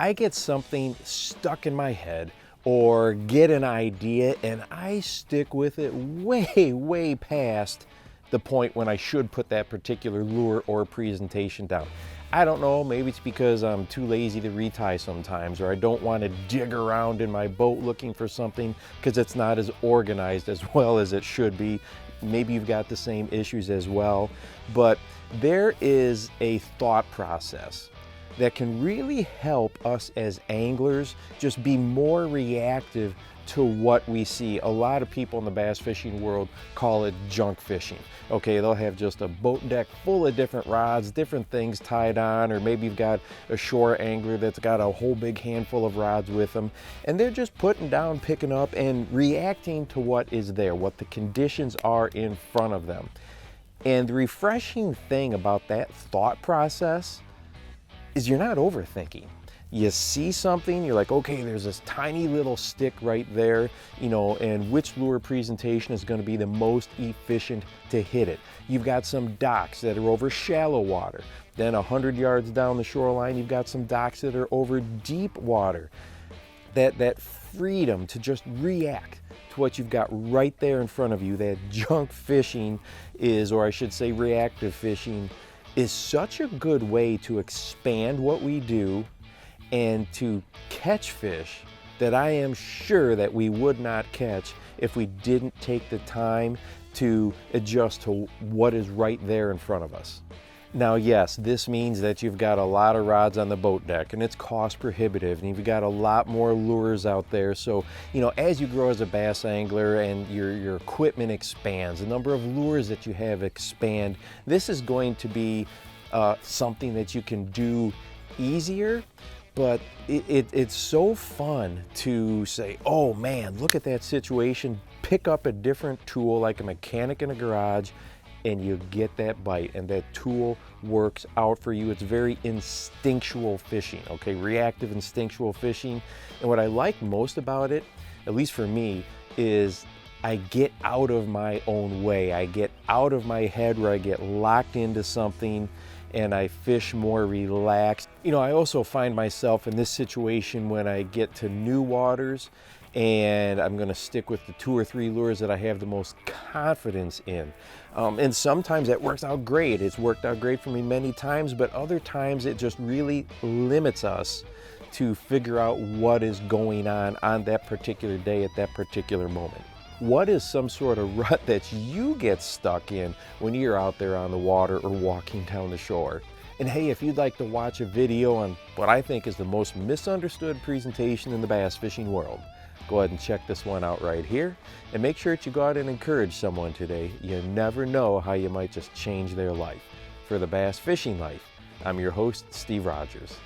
I get something stuck in my head or get an idea and I stick with it way past the point when I should put that particular lure or presentation down. I don't know, maybe it's because I'm too lazy to retie sometimes, or I don't want to dig around in my boat looking for something because it's not as organized as well as it should be. Maybe you've got the same issues as well, but there is a thought process that can really help us as anglers just be more reactive to what we see. A lot of people in the bass fishing world call it junk fishing. Okay, they'll have just a boat deck full of different rods, different things tied on, or maybe you've got a shore angler that's got a whole big handful of rods with them, and they're just putting down, picking up, and reacting to what is there, what the conditions are in front of them. And the refreshing thing about that thought process is you're not overthinking. You see something, you're like, okay, there's this tiny little stick right there, you know, and which lure presentation is going to be the most efficient to hit it. You've got some docks that are over shallow water. Then 100 yards down the shoreline, you've got some docks that are over deep water. That freedom to just react to what you've got right there in front of you, that junk fishing is, or I should say reactive fishing, is such a good way to expand what we do and to catch fish that I am sure that we would not catch if we didn't take the time to adjust to what is right there in front of us. Now, yes, this means that you've got a lot of rods on the boat deck and it's cost prohibitive, and you've got a lot more lures out there. So, you know, as you grow as a bass angler and your equipment expands, the number of lures that you have expand, this is going to be something that you can do easier. But it's so fun to say, oh man, look at that situation, pick up a different tool like a mechanic in a garage, and you get that bite, and that tool works out for you. It's very instinctual fishing, okay? Reactive instinctual fishing. And what I like most about it, at least for me, is I get out of my own way. I get out of my head where I get locked into something and I fish more relaxed. You know, I also find myself in this situation when I get to new waters and I'm gonna stick with the 2 or 3 lures that I have the most confidence in. And sometimes that works out great. It's worked out great for me many times, but other times it just really limits us to figure out what is going on that particular day at that particular moment. What is some sort of rut that you get stuck in when you're out there on the water or walking down the shore? And hey, if you'd like to watch a video on what I think is the most misunderstood presentation in the bass fishing world, go ahead and check this one out right here. And make sure that you go out and encourage someone today. You never know how you might just change their life. For the Bass Fishing Life, I'm your host, Steve Rogers.